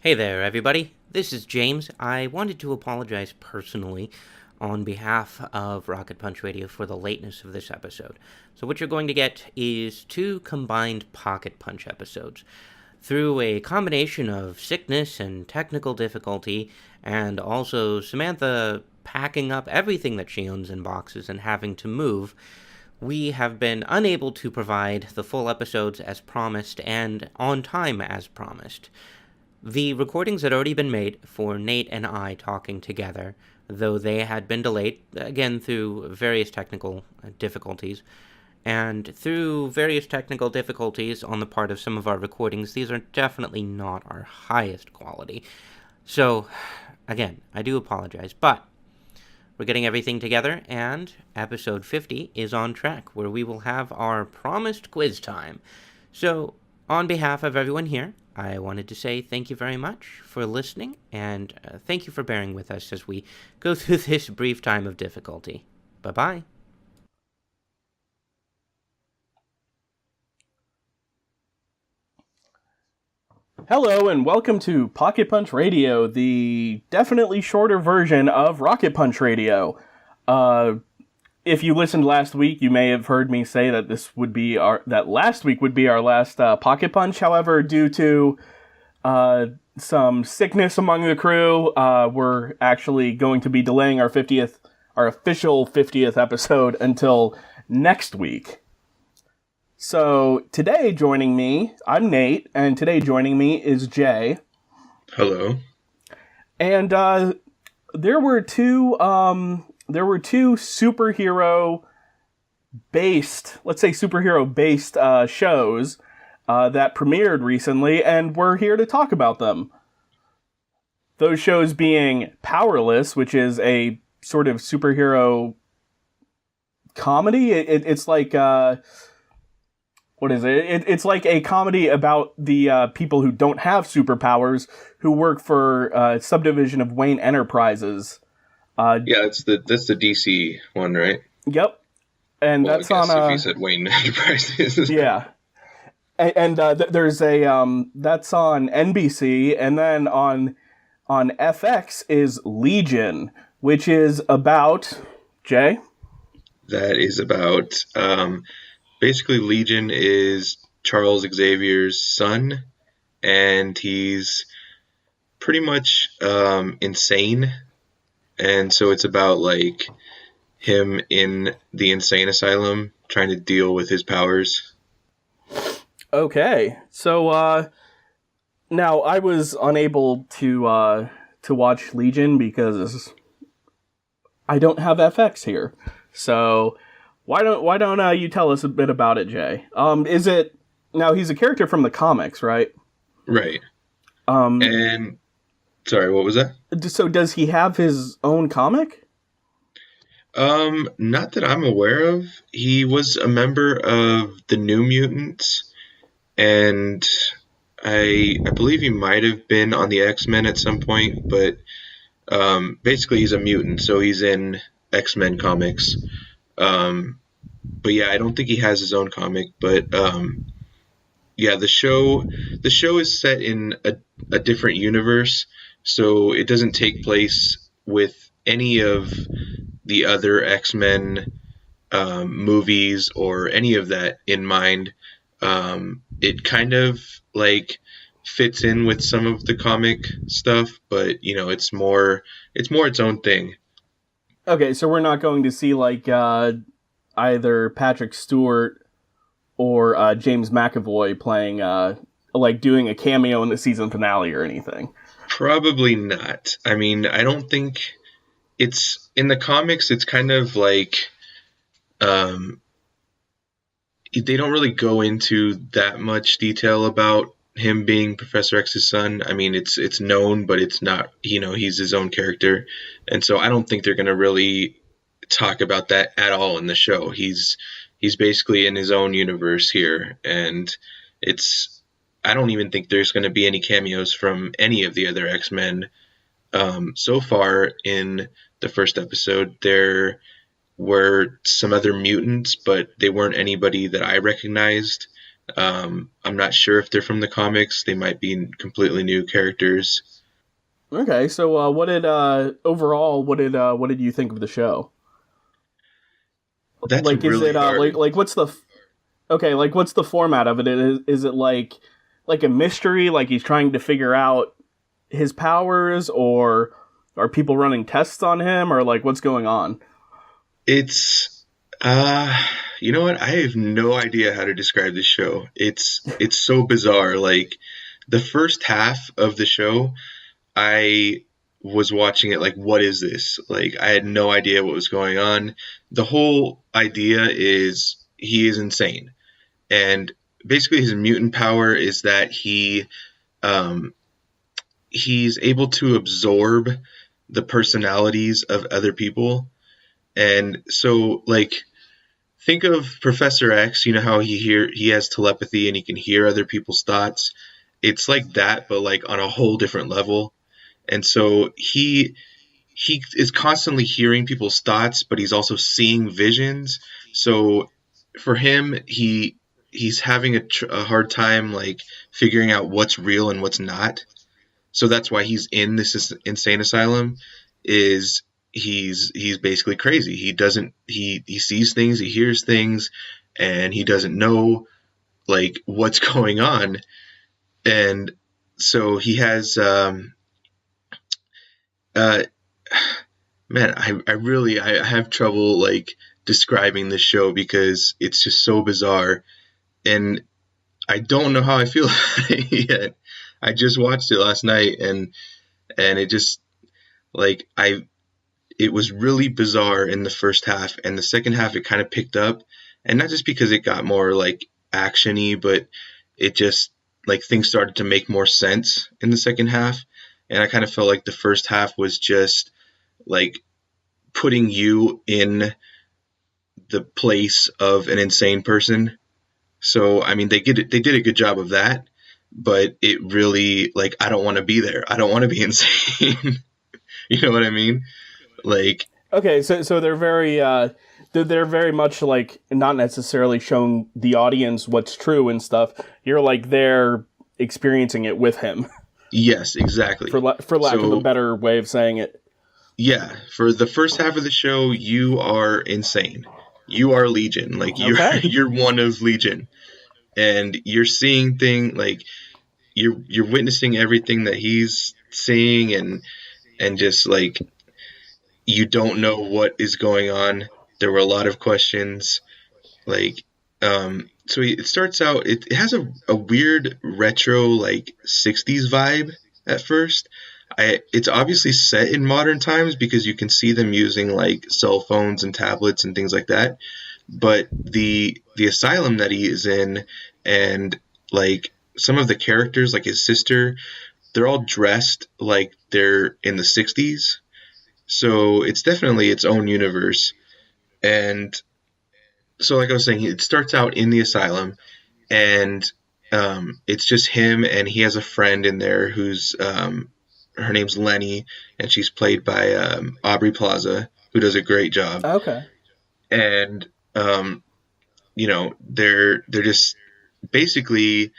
Hey there, everybody. This is James. I wanted to apologize personally on behalf of Rocket Punch Radio for the lateness of this episode. So, what you're going to get is two combined Pocket Punch episodes. Through a combination of sickness and technical difficulty, and also Samantha packing up everything that she owns in boxes and having to move, we have been unable to provide the full episodes as promised and on time as promised. The recordings had already been made for Nate and I talking together, though they had been delayed, again through various technical difficulties. And through various technical difficulties on the part of some of our recordings, these are definitely not our highest quality. So, again, I do apologize, but we're getting everything together, and episode 50 is on track, where we will have our promised quiz time. So, on behalf of everyone here, I wanted to say thank you very much for listening, and thank you for bearing with us as we go through this brief time of difficulty. Bye-bye. Hello and welcome to Pocket Punch Radio, the definitely shorter version of Rocket Punch Radio. If you listened last week, you may have heard me say that last week would be our last Pocket Punch. However, due to some sickness among the crew, we're actually going to be delaying our official 50th episode until next week. So today joining me, I'm Nate, and today joining me is Jay. Hello. And there were two superhero-based shows that premiered recently, and we're here to talk about them. Those shows being Powerless, which is a sort of superhero comedy. It's like what is it? It's like a comedy about the people who don't have superpowers who work for a subdivision of Wayne Enterprises. That's the DC one, right? Yep. And well, that's I guess on. If you said Wayne Enterprises. Yeah. And there's a that's on NBC, and then on FX is Legion, which is about Jay. That is about basically Legion is Charles Xavier's son, and he's pretty much insane, and so it's about like him in the insane asylum trying to deal with his powers. Okay, so now I was unable to watch Legion because I don't have FX here. So why don't you tell us a bit about it, Jay? Is it now he's a character from the comics, right? Right. And sorry, what was that? So does he have his own comic? Not that I'm aware of. He was a member of the New Mutants. And I believe he might have been on the X-Men at some point, but basically he's a mutant, so he's in X-Men comics. But yeah, I don't think he has his own comic, but the show is set in a different universe, so it doesn't take place with any of the other X-Men movies or any of that in mind. It kind of like fits in with some of the comic stuff, but it's more its own thing. Okay, so we're not going to see like either Patrick Stewart or James McAvoy playing like doing a cameo in the season finale or anything. Probably not. I mean, I don't think it's in the comics. It's kind of like they don't really go into that much detail about him being Professor X's son. I mean, it's known, but it's not, he's his own character. And so I don't think they're going to really talk about that at all in the show. He's basically in his own universe here. And I don't even think there's going to be any cameos from any of the other X-Men. So far in the first episode, there were some other mutants, but they weren't anybody that I recognized. I'm not sure if they're from the comics. They might be completely new characters. Okay, so what did overall what did you think of the show? That's Like, is really it hard. like what's the okay, like what's the format of it? Is it like a mystery, like he's trying to figure out his powers, or are people running tests on him, or like what's going on? It's uh you know what? I have no idea how to describe this show. It's so bizarre. Like the first half of the show, I was watching it like, what is this? Like I had no idea what was going on. The whole idea is he is insane. And basically his mutant power is that um he's able to absorb the personalities of other people. And so like think of Professor X, you know how he has telepathy and he can hear other people's thoughts. It's like that, but like on a whole different level. And so he is constantly hearing people's thoughts, but he's also seeing visions. So for him, he's having a hard time like figuring out what's real and what's not. So that's why he's in this insane asylum. Is he's basically crazy. He doesn't he sees things, he hears things, and he doesn't know like what's going on. And so he has uh man, I really I have trouble like describing this show because it's just so bizarre, and I don't know how I feel about it yet. I just watched it last night, and it just like I it was really bizarre in the first half, and the second half it kind of picked up, and not just because it got more like actiony, but it just like things started to make more sense in the second half, and I kind of felt like the first half was just like putting you in the place of an insane person. So I mean they did a good job of that, but it really like I don't want to be there. I don't want to be insane. You know what I mean? Like Okay, so they're very much like not necessarily showing the audience what's true and stuff. You're like they're experiencing it with him, yes, exactly. for lack of a So better way of saying it. yeah, for the first half of the show, you are insane. You are Legion. Like you're Okay. you're one of Legion, and you're seeing thing like you're witnessing everything that he's seeing, and just like you don't know what is going on. There were a lot of questions. Like, so it starts out. It has a weird retro like '60s vibe at first. It's obviously set in modern times because you can see them using like cell phones and tablets and things like that. But the asylum that he is in, and like some of the characters, like his sister, they're all dressed like they're in the '60s. So it's definitely its own universe. And so, like I was saying, it starts out in the asylum, and it's just him, and he has a friend in there who's her name's Lenny, and she's played by Aubrey Plaza, who does a great job. Okay. And you know, they're just basically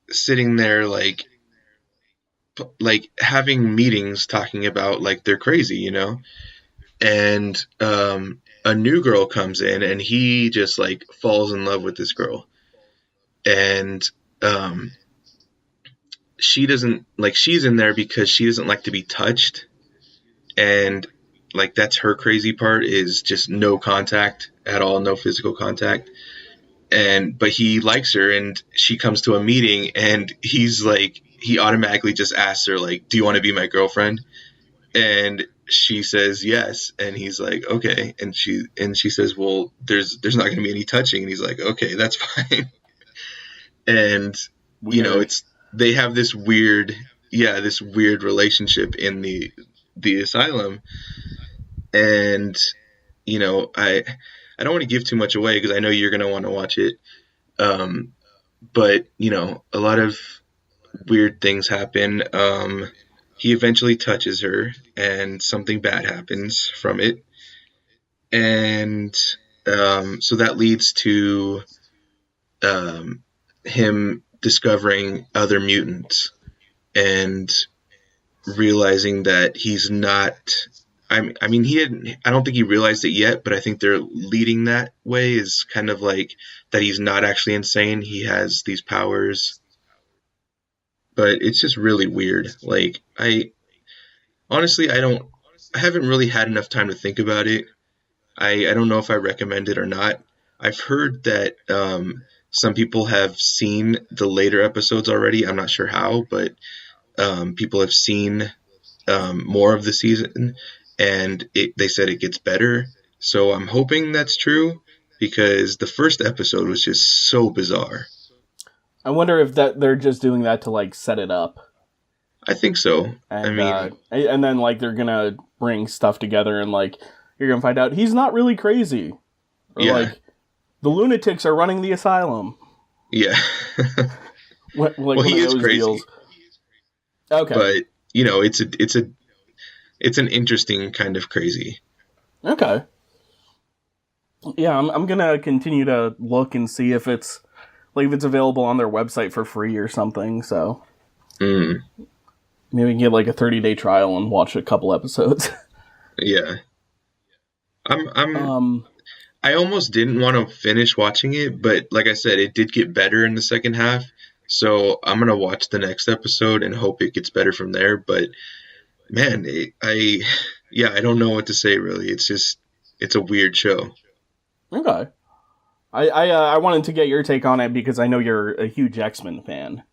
sitting there like having meetings talking about like they're crazy, you know. And a new girl comes in, and he just like falls in love with this girl, and um, she doesn't like she's in there because she doesn't like to be touched, and like that's her crazy part is just no contact at all, no physical contact. And but he likes her, and she comes to a meeting, and he's like he automatically just asks her like, do you want to be my girlfriend? And she says yes, and he's like okay, and she says, well, there's not going to be any touching, and he's like okay, that's fine. And you know, Weird. it's they have this weird, yeah, this weird relationship in the asylum. And you know, I don't want to give too much away because I know you're going to want to watch it. um but you know, a lot of weird things happen. He eventually touches her, and something bad happens from it, and so that leads to him discovering other mutants and realizing that he's not. I mean, he hadn't. I don't think he realized it yet, but I think they're leading that way. Is kind of like that he's not actually insane. He has these powers, but it's just really weird. Like I honestly, I haven't really had enough time to think about it. I don't know if I recommend it or not. I've heard that some people have seen the later episodes already. I'm not sure how, but people have seen more of the season, and they said it gets better. So I'm hoping that's true because the first episode was just so bizarre. I wonder if that they're just doing that to like set it up, I think so. I and mean, and then like they're gonna bring stuff together, and like you're gonna find out he's not really crazy, or yeah, like the lunatics are running the asylum. yeah. Like Well, one he of is those crazy, deals. Okay, but it's an interesting kind of crazy. okay. Yeah, I'm gonna continue to look and see if it's like if it's available on their website for free or something. So Mm, maybe we can get like a 30-day trial and watch a couple episodes. yeah. I'm um, I almost didn't want to finish watching it, but like I said, it did get better in the second half. So I'm gonna watch the next episode and hope it gets better from there. But man, yeah, I don't know what to say really. It's a weird show. okay. I wanted to get your take on it because I know you're a huge X-Men fan.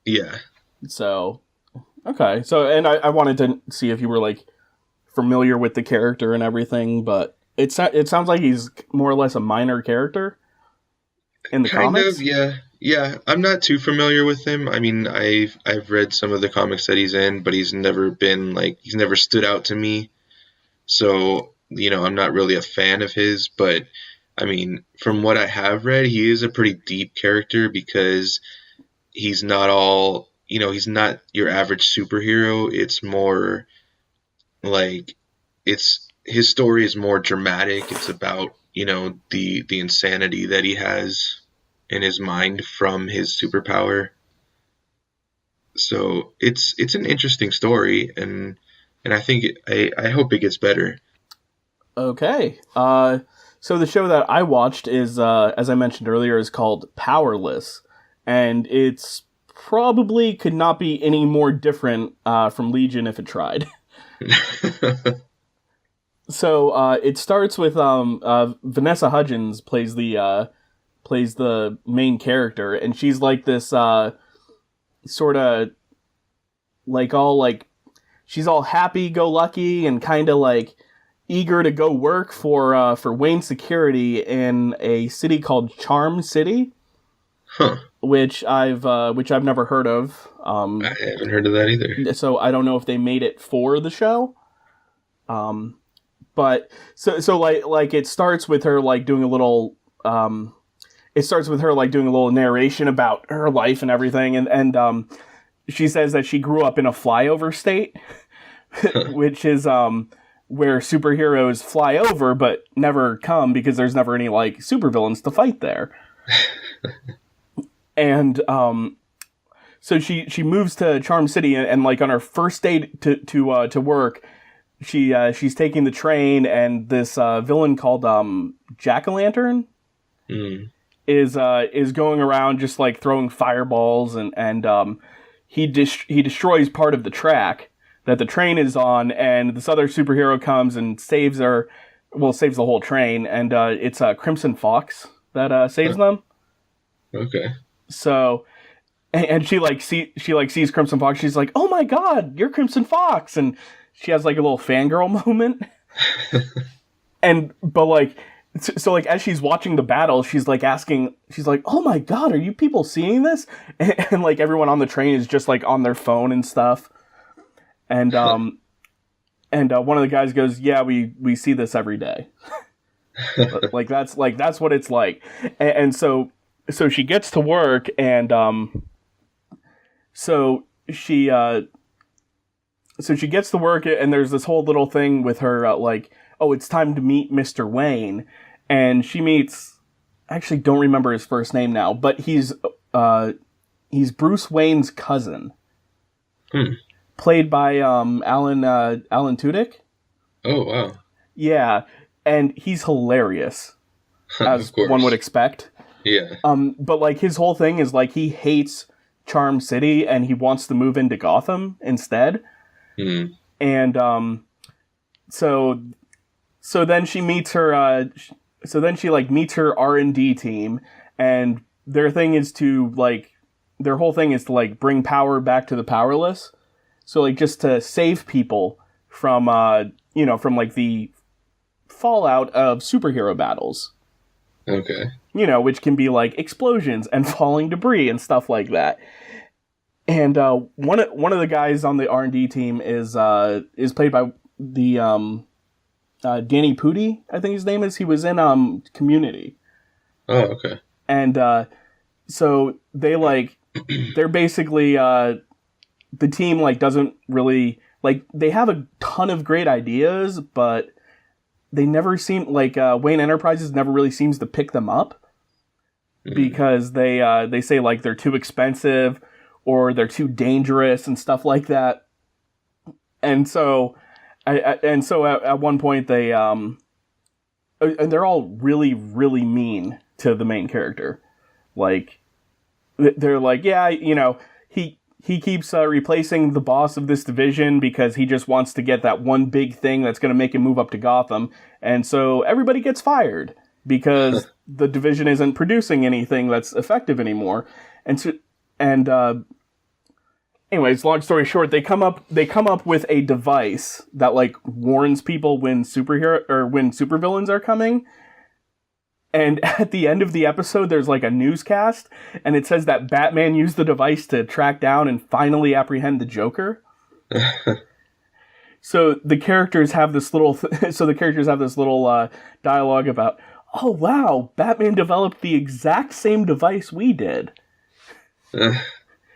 Yeah, So okay, so and I wanted to see if you were like familiar with the character and everything, but it sounds like he's more or less a minor character in the kind of. comics. Yeah, yeah. I'm not too familiar with him. I mean, I've read some of the comics that he's in, but he's never stood out to me. So I'm not really a fan of his. But I mean, from what I have read, he is a pretty deep character because he's not all he's not your average superhero. It's more like it's his story is more dramatic. It's about the insanity that he has in his mind from his superpower. So it's an interesting story, and I think I hope it gets better. Okay. So the show that I watched is, as I mentioned earlier, is called Powerless, and it's probably could not be any more different from Legion if it tried. So it starts with Vanessa Hudgens plays the main character, and she's like this sort of like she's all happy go lucky and kind of like eager to go work for Wayne Security in a city called Charm City, Huh. which I've never heard of. I haven't heard of that either. So I don't know if they made it for the show. But so like it starts with her like doing a little narration about her life and everything, and she says that she grew up in a flyover state, which is where superheroes fly over but never come because there's never any like supervillains to fight there. And so she moves to Charm City, and like on her first day to work, she's taking the train, and this villain called Jack-o'-lantern is going around just like throwing fireballs, and he destroys part of the track that the train is on, and this other superhero comes and saves the whole train, and it's Crimson Fox that saves them. Okay. So, and she sees Crimson Fox. She's like, "Oh my God, you're Crimson Fox!" And she has like a little fangirl moment. But like, so like as she's watching the battle, she's like, "Oh my God, are you people seeing this?" And like everyone on the train is just like on their phone and stuff. And one of the guys goes, "Yeah, we see this every day." that's what it's like. And so she gets to work, and so she gets to work, and there's this whole little thing with her like, oh, it's time to meet Mr. Wayne, and she meets, I actually don't remember his first name now, but he's He's Bruce Wayne's cousin, Hmm. played by Alan Tudyk. Oh, wow. Yeah, and he's hilarious, as Of course. one would expect. Yeah. But like his whole thing is like he hates Charm City and he wants to move into Gotham instead. Hmm. And so then she meets her. So then she like meets her R&D team, and their thing is to like their whole thing is to like bring power back to the powerless. So like just to save people from from like the fallout of superhero battles. Okay. Which can be like explosions and falling debris and stuff like that. And one of the guys on the R&D team is played by the Danny Pudi, I think his name is. He was in Community. Oh, okay. And so they like they're basically the team like doesn't really like they have a ton of great ideas, but they never seem like Wayne Enterprises never really seems to pick them up because they say like they're too expensive or they're too dangerous and stuff like that. And so at one point they and they're all really really mean to the main character. Like they're like, yeah, he keeps replacing the boss of this division because he just wants to get that one big thing that's going to make him move up to Gotham. And so everybody gets fired because the division isn't producing anything that's effective anymore. Anyways, long story short, they come up with a device that like warns people when supervillains are coming. And at the end of the episode, there's like a newscast, and it says that Batman used the device to track down and finally apprehend the Joker. So the characters have this little dialogue about, oh wow, Batman developed the exact same device we did.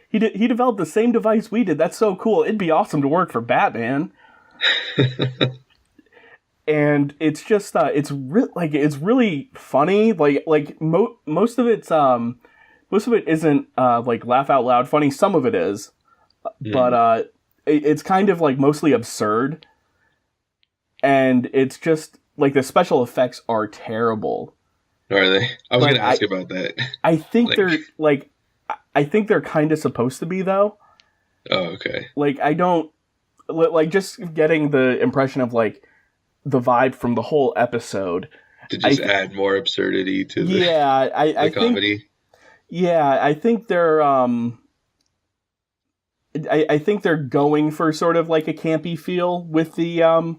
He developed the same device we did. That's so cool. It'd be awesome to work for Batman. And it's just it's really funny. Like most of it isn't like laugh out loud funny. Some of it is, but it's kind of like mostly absurd. And it's just like the special effects are terrible. Are they? I was going to ask about that. I think they're kind of supposed to be though. Oh, okay. Like I don't like just getting the impression of like the vibe from the whole episode to just add more absurdity to the I comedy. Think, yeah, I think they're I think they're going for sort of like a campy feel with the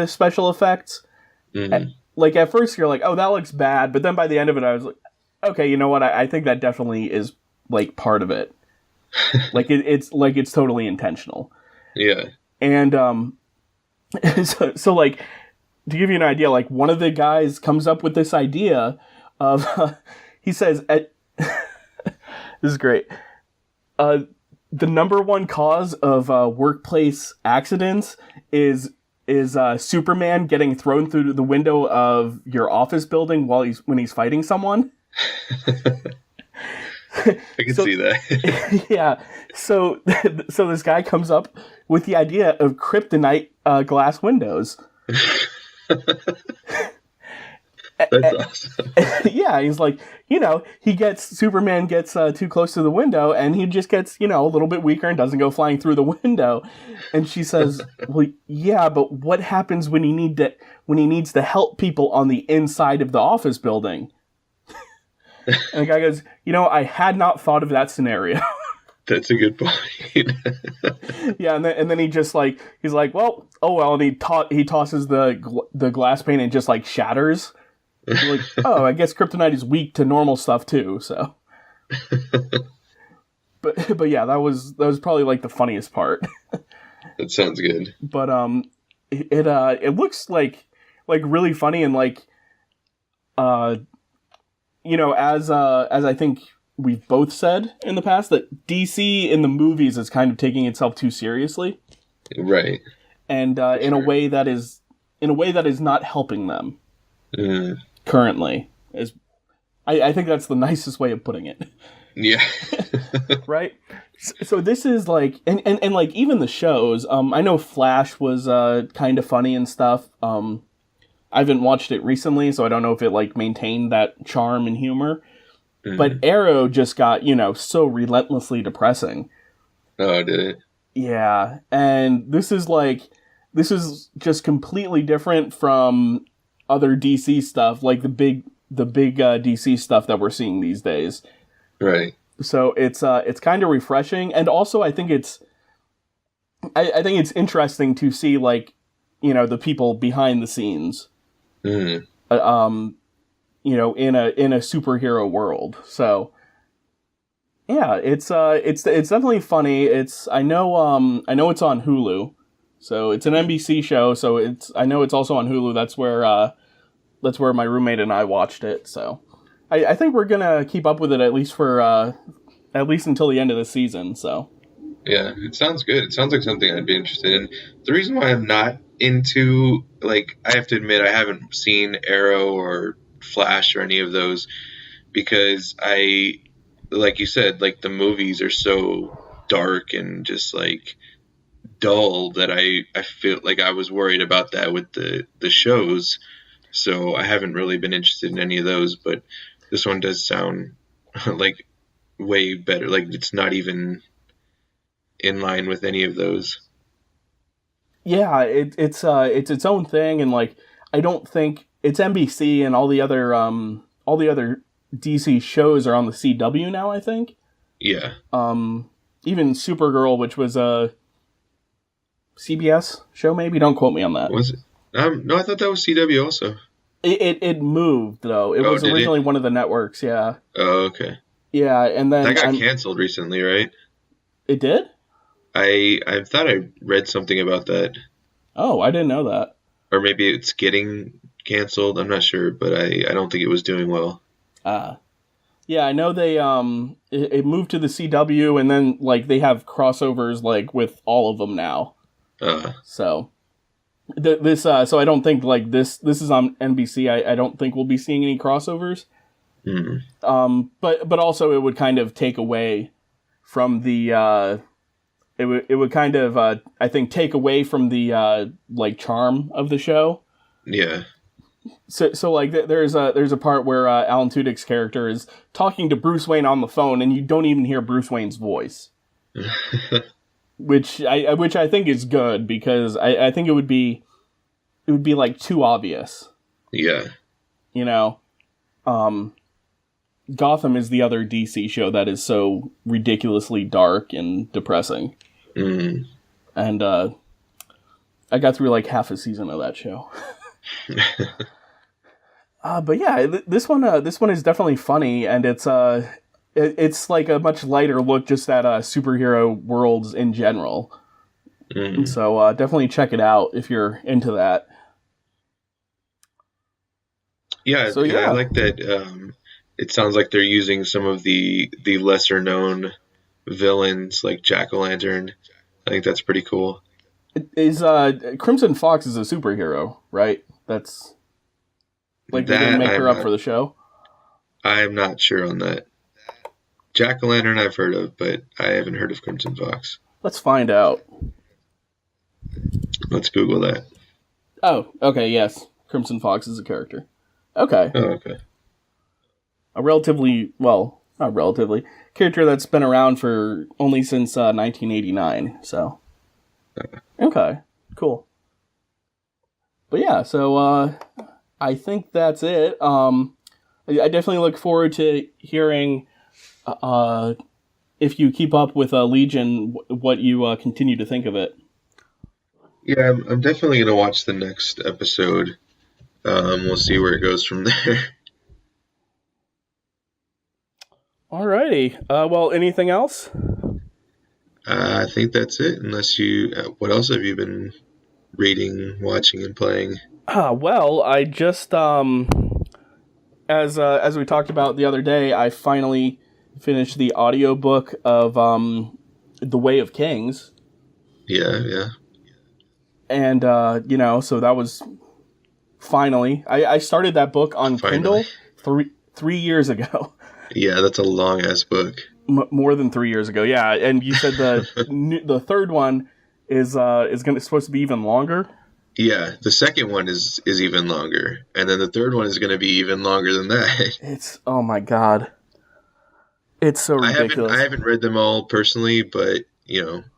special effects. Mm-hmm. Like at first you're like, oh, that looks bad, but then by the end of it I was like, okay, you know what? I think that definitely is like part of it. Like it's totally intentional. Yeah. And so like to give you an idea, like one of the guys comes up with this idea of he says this is great. The number one cause of workplace accidents is Superman getting thrown through the window of your office building when he's fighting someone. I can see that. Yeah. So this guy comes up with the idea of kryptonite glass windows. That's awesome. Yeah, he's like, Superman gets too close to the window and he just gets, a little bit weaker and doesn't go flying through the window. And she says, well, yeah, but what happens when he needs to help people on the inside of the office building? And the guy goes, I had not thought of that scenario. That's a good point. Yeah, and then he just like he's like, well, oh well, and he tosses the glass pane and just like shatters. Like, oh, I guess kryptonite is weak to normal stuff too. So, but yeah, that was probably like the funniest part. That sounds good. But it looks like really funny and like as I think we've both said in the past that DC in the movies is kind of taking itself too seriously, right? And in a way that is not helping them currently. I think that's the nicest way of putting it. Yeah. Right? So this is like, and like even the shows, I know Flash was kind of funny and stuff. I haven't watched it recently, so I don't know if it like maintained that charm and humor. Mm-hmm. But Arrow just got, so relentlessly depressing. Oh, did it? Yeah, and this is just completely different from other DC stuff, like the big DC stuff that we're seeing these days. Right. So it's kind of refreshing, and also I think it's interesting to see like the people behind the scenes, Mm-hmm. in a superhero world. So yeah, it's definitely funny. I know it's on Hulu, so it's an NBC show. So I know it's also on Hulu. That's where my roommate and I watched it. So I think we're gonna keep up with it at least until the end of the season. So Yeah, it sounds good. It sounds like something I'd be interested in. The reason why I'm not into, like, I have to admit I haven't seen Arrow or Flash or any of those because like you said, like the movies are so dark and just like dull that I feel like I was worried about that with the shows. So I haven't really been interested in any of those, but this one does sound like way better. Like it's not even in line with any of those. yeah, it's its own thing, and like I don't think it's NBC, and all the other DC shows are on the CW now, I think. Yeah. Even Supergirl, which was a CBS show, maybe. Don't quote me on that. Was it? No, I thought that was CW also. It moved though. It was originally one of the networks. Yeah. Oh, okay. Yeah, and then that got canceled recently, right? It did? I thought I read something about that. Oh, I didn't know that. Or maybe it's getting canceled. I'm not sure, but I don't think it was doing well. Yeah, I know they it moved to the CW, and then like they have crossovers like with all of them now. So so I don't think like this is on NBC. I don't think we'll be seeing any crossovers. Mm-hmm. But also it would kind of take away from the it would kind of I think take away from the like charm of the show. Yeah. So like there's a part where Alan Tudyk's character is talking to Bruce Wayne on the phone, and you don't even hear Bruce Wayne's voice, which I think is good because I think it would be like too obvious. Yeah. Gotham is the other DC show that is so ridiculously dark and depressing. Mm. And I got through like half a season of that show. But yeah, this one is definitely funny, and it's like a much lighter look just at superhero worlds in general. Mm. So definitely check it out if you're into that. Yeah, so, yeah. I like that. It sounds like they're using some of the lesser known villains like Jack-O-Lantern. I think that's pretty cool. Is Crimson Fox is a superhero, right? That's like they didn't make her up for the show. I'm not sure on that. Jack-O-Lantern I've heard of, but I haven't heard of Crimson Fox. Let's find out. Let's Google that. Oh, okay, yes. Crimson Fox is a character. Okay. Oh, okay. Not relatively, character that's been around for only since 1989, so. Okay, cool. But yeah, so I think that's it. I definitely look forward to hearing if you keep up with Legion, what you continue to think of it. Yeah, I'm definitely going to watch the next episode. We'll see where it goes from there. Alrighty. Well, anything else? I think that's it. Unless you, what else have you been reading, watching, and playing? Well, I just as we talked about the other day, I finally finished the audiobook of The Way of Kings. Yeah. And so that was finally. I started that book on Finally. Kindle 3 years ago. Yeah, that's a long ass book. More than 3 years ago, yeah. And you said the third one is supposed to be even longer. Yeah, the second one is even longer, and then the third one is going to be even longer than that. It's, oh my god, it's so I ridiculous. haven't read them all personally, but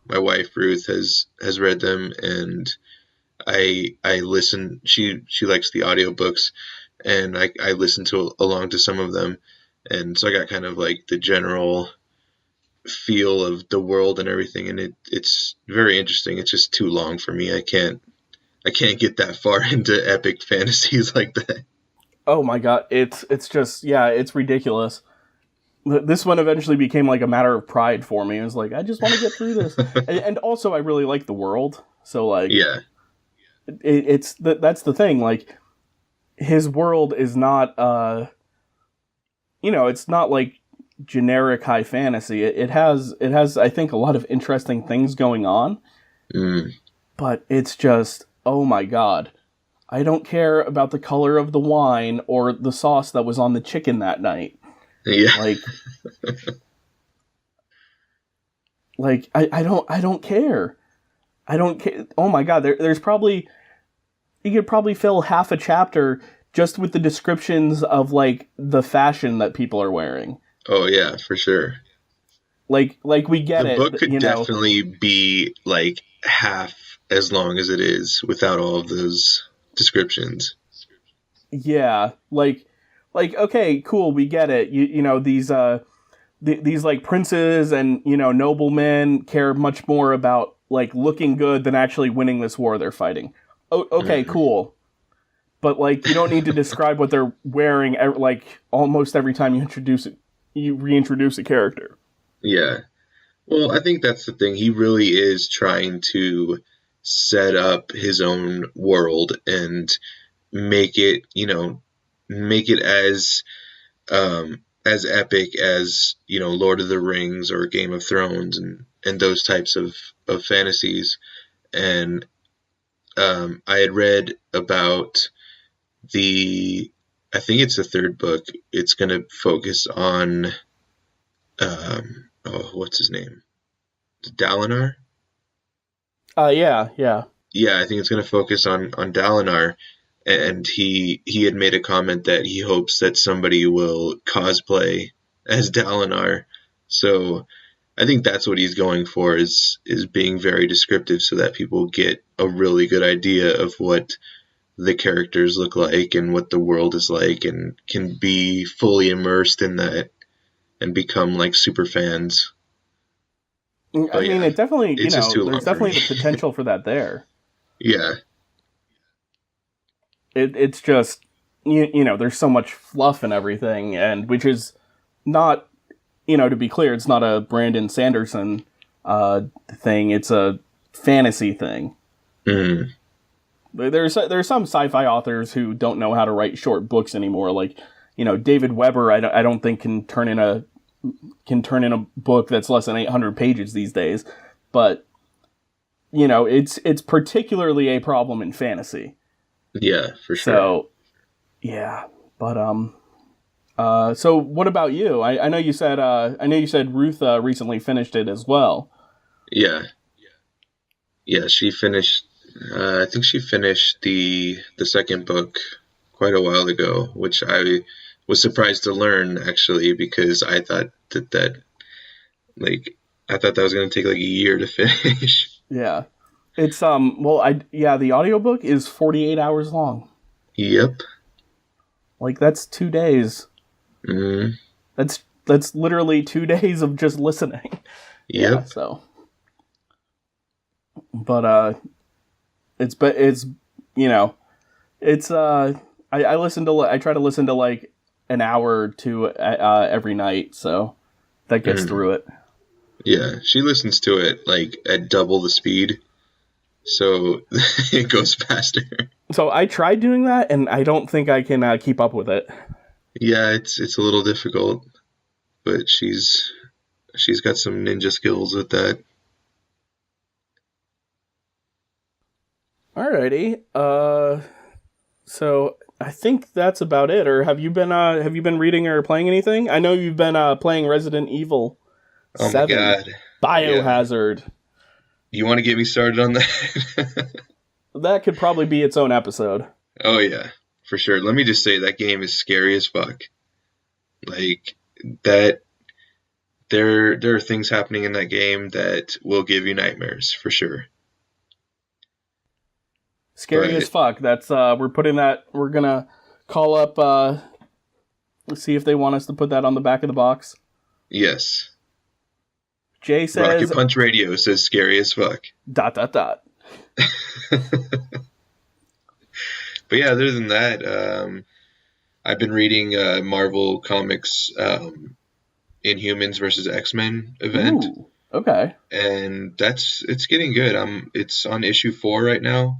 my wife Ruth has read them, and I listen. She likes the audiobooks, and I listen to along to some of them, and so I got kind of like the general feel of the world and everything, and it's very interesting. It's just too long for me. I can't get that far into epic fantasies like that. Oh my god, it's just, yeah, it's ridiculous. This one eventually became like a matter of pride for me. It was like, I just want to get through this, and also I really like the world, so like, Yeah, that's the thing. Like, his world is not, it's not like generic high fantasy. It has I think a lot of interesting things going on, but it's just, oh my god. I don't care about the color of the wine or the sauce that was on the chicken that night. yeah, Like I don't care. I don't care. Oh my god, there's probably, you could probably fill half a chapter just with the descriptions of like the fashion that people are wearing. oh yeah, for sure. Like we get The it, book could definitely be like half as long as it is without all of those descriptions. Yeah, like okay, cool, we get it. These like princes and noblemen care much more about like looking good than actually winning this war they're fighting. Okay, cool. But like, you don't need to describe what they're wearing like almost every time you reintroduce a character. Yeah. Well, I think that's the thing. He really is trying to set up his own world and make it, make it as epic as, Lord of the Rings or Game of Thrones and those types of fantasies. And I had read about I think it's the third book. It's going to focus on, what's his name? Dalinar? Yeah. Yeah, I think it's going to focus on Dalinar, and he had made a comment that he hopes that somebody will cosplay as Dalinar. So I think that's what he's going for, is being very descriptive so that people get a really good idea of what the characters look like and what the world is like, and can be fully immersed in that and become like super fans. I mean, it definitely, it's just too there's long for definitely me. the potential for that there. Yeah. It's just, there's so much fluff and everything, and which is not, to be clear, it's not a Brandon Sanderson thing. It's a fantasy thing. Mm. There's some sci-fi authors who don't know how to write short books anymore. Like, David Weber, I don't think can turn in a book that's less than 800 pages these days. But it's particularly a problem in fantasy. Yeah, for sure. So, yeah, but so what about you? I know you said Ruth recently finished it as well. Yeah, she finished. I think she finished the second book quite a while ago, which I was surprised to learn, actually, because I thought that was going to take like a year to finish. Yeah. It's the audiobook is 48 hours long. Yep. Like, that's 2 days. Mm-hmm. That's literally 2 days of just listening. Yep. Yeah, so. But it's I try to listen to like an hour or two every night, so that gets through it. Yeah, she listens to it like at double the speed, so it goes faster. So I tried doing that, and I don't think I can keep up with it. Yeah, it's a little difficult, but she's got some ninja skills with that. Alrighty. So I think that's about it. Or have you been reading or playing anything? I know you've been playing Resident Evil Oh my 7 God. Yeah. Biohazard. You want to get me started on that? That could probably be its own episode. Oh yeah, for sure. Let me just say that game is scary as fuck. Like that there are things happening in that game that will give you nightmares for sure. Scary as But fuck. That's we're putting that. We're gonna call up. Let's see if they want us to put that on the back of the box. yes, Jay Rocket says Punch Radio says scary as fuck. dot dot dot. But yeah, other than that, I've been reading Marvel Comics Inhumans versus X-Men event, Ooh. Okay. and it's getting good. It's on issue 4 right now,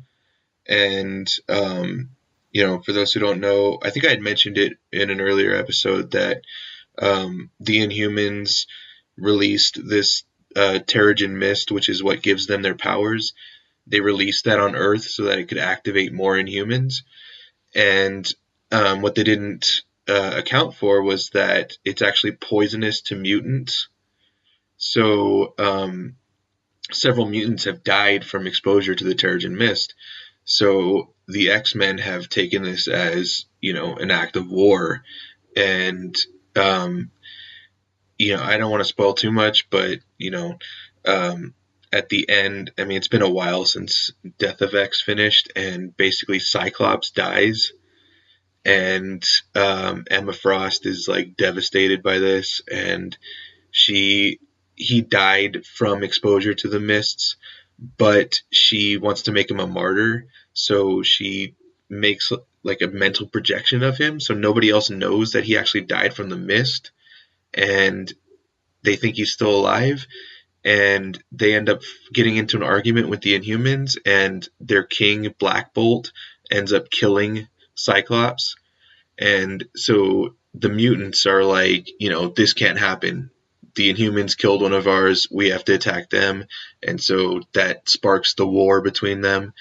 and for those who don't know, I think I had mentioned it in an earlier episode that the Inhumans released this Terrigen Mist, which is what gives them their powers. They released that on Earth so that it could activate more Inhumans. And what they didn't account for was that it's actually poisonous to mutants. So several mutants have died from exposure to the Terrigen Mist. So the X-Men have taken this as, an act of war. And, I don't want to spoil too much, but, at the end, I mean, it's been a while since Death of X finished, and basically Cyclops dies, and Emma Frost is like devastated by this, and he died from exposure to the mists, but she wants to make him a martyr, so she makes like a mental projection of him, so nobody else knows that he actually died from the mist, and they think he's still alive, and they end up getting into an argument with the Inhumans, and their king, Black Bolt, ends up killing Cyclops. And so the mutants are like, this can't happen. The Inhumans killed one of ours. We have to attack them. And so that sparks the war between them.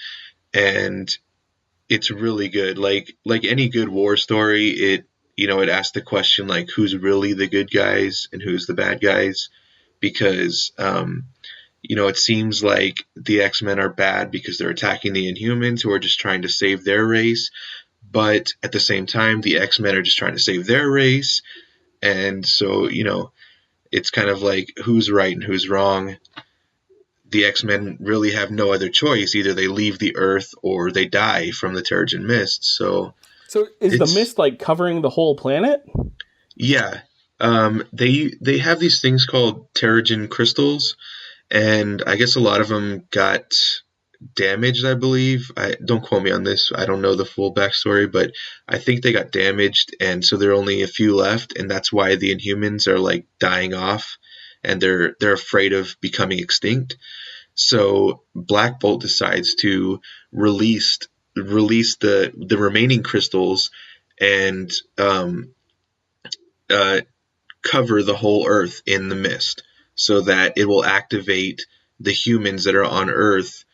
And it's really good. Like any good war story, it asks the question like who's really the good guys and who's the bad guys, because it seems like the X-Men are bad because they're attacking the Inhumans who are just trying to save their race, but at the same time the X-Men are just trying to save their race, and so it's kind of like who's right and who's wrong. The X-Men really have no other choice. Either they leave the Earth or they die from the Terrigen Mist. So So is the it's mist like covering the whole planet? yeah. They have these things called Terrigen crystals, and I guess a lot of them got damaged, I believe. I don't quote me on this. I don't know the full backstory, but I think they got damaged, and so there are only a few left, and that's why the Inhumans are like dying off, and they're afraid of becoming extinct. So Black Bolt decides to release the remaining crystals and uh, cover the whole Earth in the mist, so that it will activate the humans that are on Earth.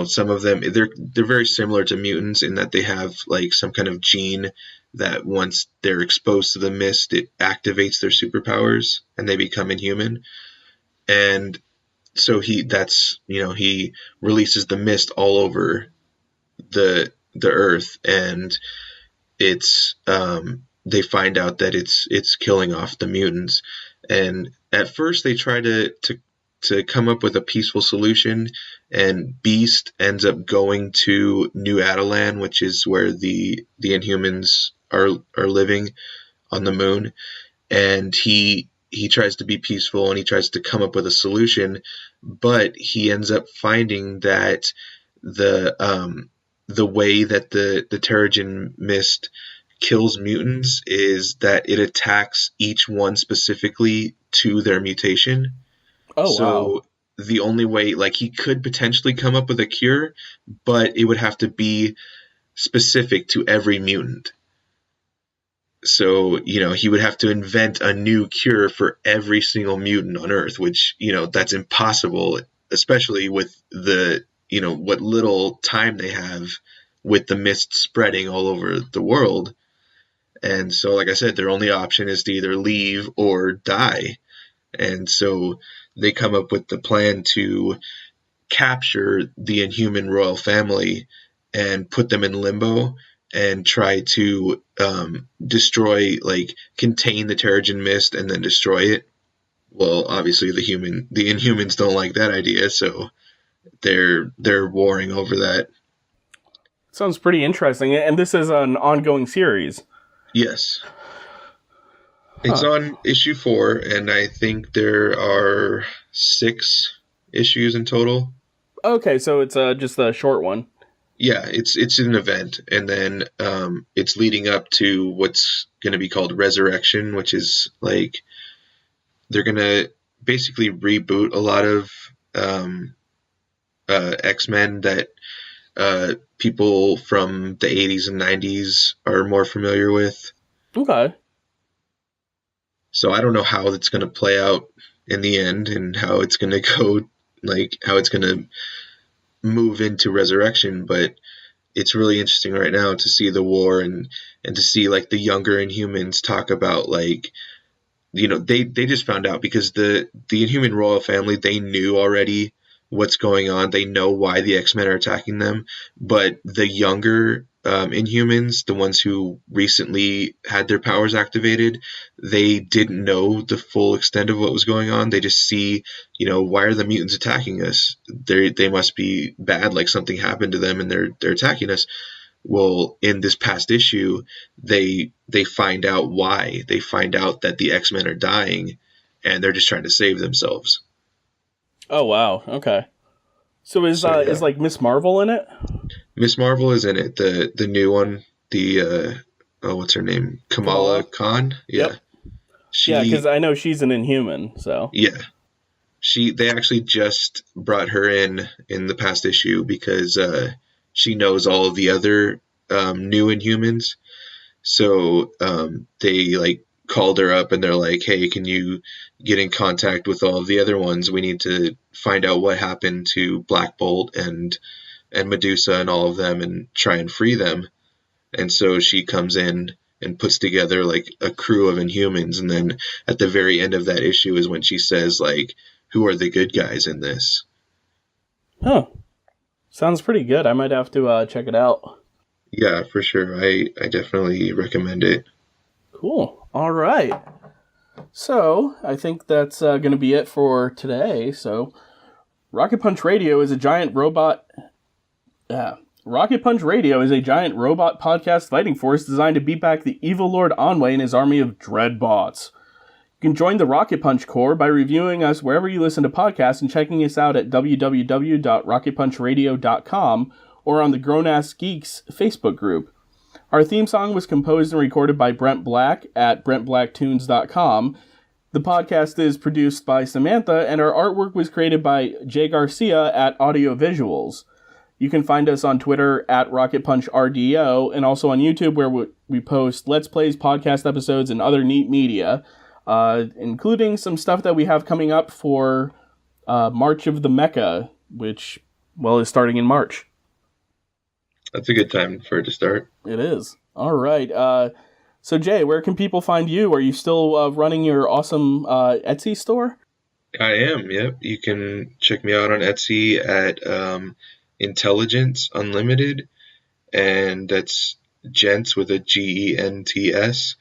Some of them they're very similar to mutants in that they have like some kind of gene that once they're exposed to the mist, it activates their superpowers and they become inhuman. And so he releases the mist all over the Earth, and it's they find out that it's killing off the mutants. And at first they try to come up with a peaceful solution, and Beast ends up going to New Atalan, which is where the Inhumans are living on the moon, and he tries to be peaceful and he tries to come up with a solution, but he ends up finding that the way that the Terrigen Mist kills mutants is that it attacks each one specifically to their mutation. Oh wow. So the only way, like, he could potentially come up with a cure, but it would have to be specific to every mutant. So, he would have to invent a new cure for every single mutant on Earth, which, that's impossible, especially with what little time they have with the mist spreading all over the world. And so, like I said, their only option is to either leave or die. And so they come up with the plan to capture the Inhuman royal family and put them in limbo and try to destroy, like, contain the Terrigen Mist and then destroy it. Well, obviously the Inhumans don't like that idea, so they're warring over that. Sounds pretty interesting, and this is an ongoing series. Yes. It's on issue 4, and I think there are 6 issues in total. Okay, so it's just a short one. Yeah, it's an event, and then it's leading up to what's going to be called Resurrection, which is like they're going to basically reboot a lot of X-Men that people from the 80s and 90s are more familiar with. Okay. So I don't know how it's going to play out in the end and how it's going to go, like how it's going to move into Resurrection, but it's really interesting right now to see the war and to see like the younger Inhumans talk about, like, you know, they just found out because the Inhuman royal family, they knew already what's going on. They know why the X-Men are attacking them, but the younger Inhumans, the ones who recently had their powers activated, they didn't know the full extent of what was going on. They just see, you know, why are the mutants attacking us? They must be bad, like something happened to them and they're attacking us. Well, in this past issue, they find out why. They find out that the X-Men are dying and they're just trying to save themselves. Oh wow, okay. So is like Miss Marvel in it? Miss Marvel is in it. The new one, what's her name? Kamala Khan? Yeah. Yep. Because I know she's an Inhuman, so. Yeah. They actually just brought her in the past issue because she knows all of the other new Inhumans. So they like called her up and they're like, hey, can you get in contact with all of the other ones? We need to find out what happened to Black Bolt and Medusa and all of them and try and free them. And so she comes in and puts together like a crew of Inhumans, and then at the very end of that issue is when she says, like, who are the good guys in this? Huh. Sounds pretty good. I might have to check it out. Yeah, for sure. I definitely recommend it. Cool. All right. So, I think that's going to be it for today. So, Rocket Punch Radio is a giant robot... Rocket Punch Radio is a giant robot podcast fighting force designed to beat back the evil Lord Onway and his army of dreadbots. You can join the Rocket Punch Corps by reviewing us wherever you listen to podcasts and checking us out at www.rocketpunchradio.com or on the Grown Ass Geeks Facebook group. Our theme song was composed and recorded by Brent Black at brentblacktunes.com. The podcast is produced by Samantha, and our artwork was created by Jay Garcia at Audio Visuals. You can find us on Twitter at RocketPunchRDO and also on YouTube where we post Let's Plays, podcast episodes, and other neat media, including some stuff that we have coming up for March of the Mecha, which, well, is starting in March. That's a good time for it to start. It is. All right. So, Jay, where can people find you? Are you still running your awesome Etsy store? I am, yep. You can check me out on Etsy at Intelligence Unlimited, and that's Gents with a Gents.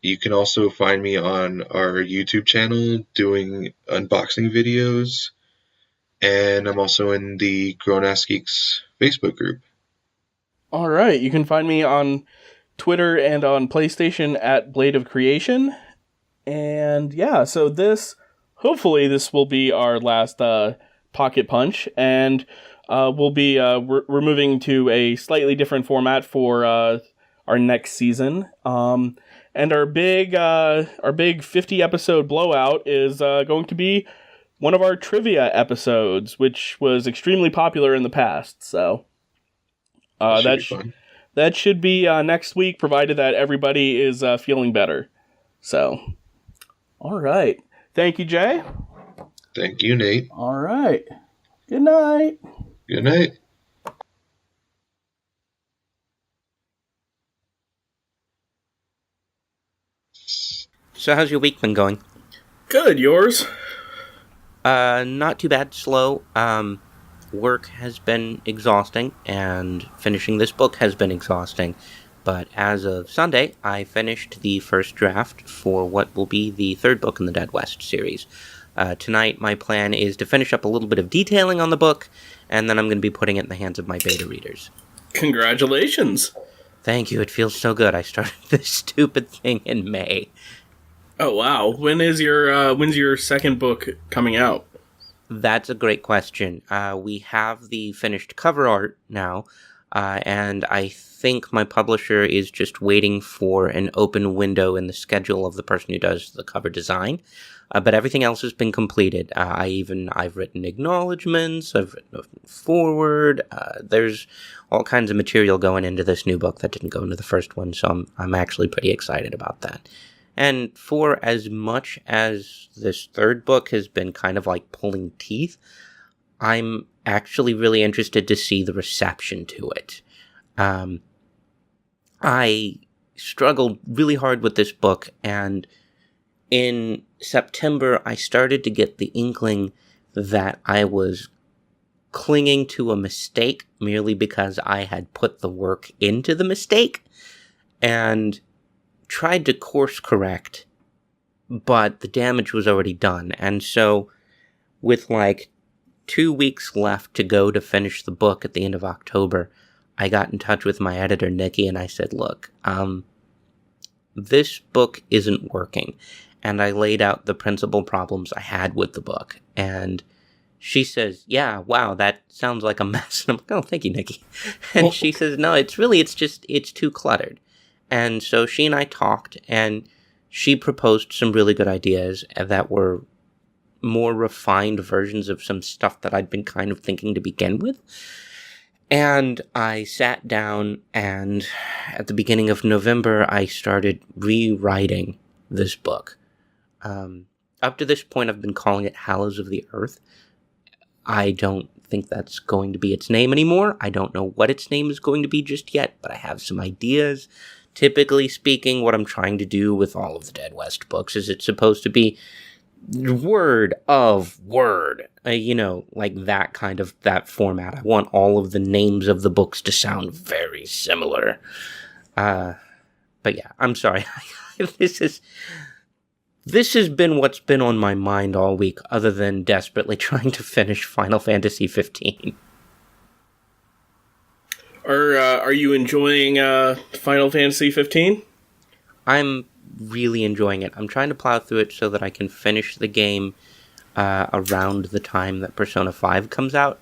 You can also find me on our YouTube channel doing unboxing videos, and I'm also in the Grown Ass Geeks Facebook group. All right, you can find me on Twitter and on PlayStation at Blade of Creation, and yeah, so hopefully this will be our last Pocket Punch, and we'll be we're moving to a slightly different format for our next season. And our big 50 episode blowout is going to be one of our trivia episodes, which was extremely popular in the past. So that should be next week, provided that everybody is feeling better. So, all right, thank you, Jay. Thank you, Nate. All right. Good night. Good night. So how's your week been going? Good, yours? Not too bad. Slow. Work has been exhausting, and finishing this book has been exhausting. But as of Sunday, I finished the first draft for what will be the third book in the Dead West series. Tonight, my plan is to finish up a little bit of detailing on the book, and then I'm going to be putting it in the hands of my beta readers. Congratulations. Thank you. It feels so good. I started this stupid thing in May. Oh, wow. When's your second book coming out? That's a great question. We have the finished cover art now, and I think my publisher is just waiting for an open window in the schedule of the person who does the cover design. But everything else has been completed. I've written acknowledgments, I've written a forward. There's all kinds of material going into this new book that didn't go into the first one, so I'm actually pretty excited about that. And for as much as this third book has been kind of like pulling teeth, I'm actually really interested to see the reception to it. I struggled really hard with this book, and in September, I started to get the inkling that I was clinging to a mistake merely because I had put the work into the mistake, and tried to course correct, but the damage was already done. And so with like 2 weeks left to go to finish the book at the end of October, I got in touch with my editor, Nikki, and I said, look, this book isn't working. And I laid out the principal problems I had with the book. And she says, yeah, wow, that sounds like a mess. And I'm like, oh, thank you, Nikki. And she says, no, it's too cluttered. And so she and I talked, and she proposed some really good ideas that were more refined versions of some stuff that I'd been kind of thinking to begin with. And I sat down, and at the beginning of November, I started rewriting this book. Up to this point, I've been calling it Hallows of the Earth. I don't think that's going to be its name anymore. I don't know what its name is going to be just yet, but I have some ideas. Typically speaking, what I'm trying to do with all of the Dead West books is it's supposed to be word of word, like that format. I want all of the names of the books to sound very similar. But yeah, I'm sorry. This has been what's been on my mind all week, other than desperately trying to finish Final Fantasy 15. Are you enjoying Final Fantasy 15? I'm really enjoying it. I'm trying to plow through it so that I can finish the game around the time that Persona 5 comes out.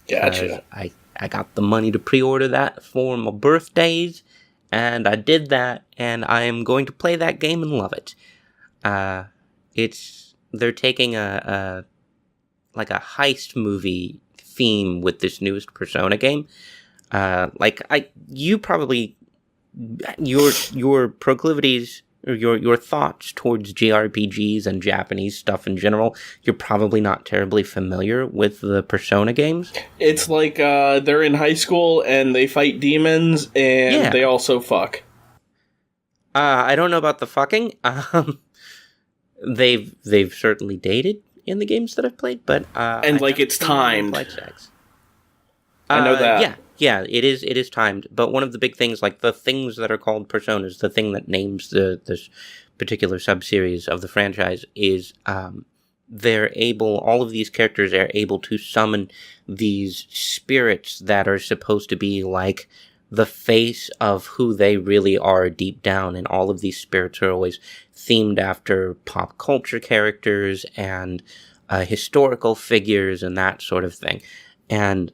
Gotcha. I got the money to pre-order that for my birthdays, and I did that, and I am going to play that game and love it. They're taking a heist movie theme with this newest Persona game. Your proclivities or your thoughts towards JRPGs and Japanese stuff in general, you're probably not terribly familiar with the Persona games. It's like they're in high school and they fight demons and they also fuck. I don't know about the fucking. They've certainly dated in the games that I've played, but it's timed. Like sex. I know that. Yeah, it is timed. But one of the big things, like the things that are called personas, the thing that names this particular sub-series of the franchise is all of these characters are able to summon these spirits that are supposed to be like the face of who they really are deep down. And all of these spirits are always themed after pop culture characters and historical figures and that sort of thing. And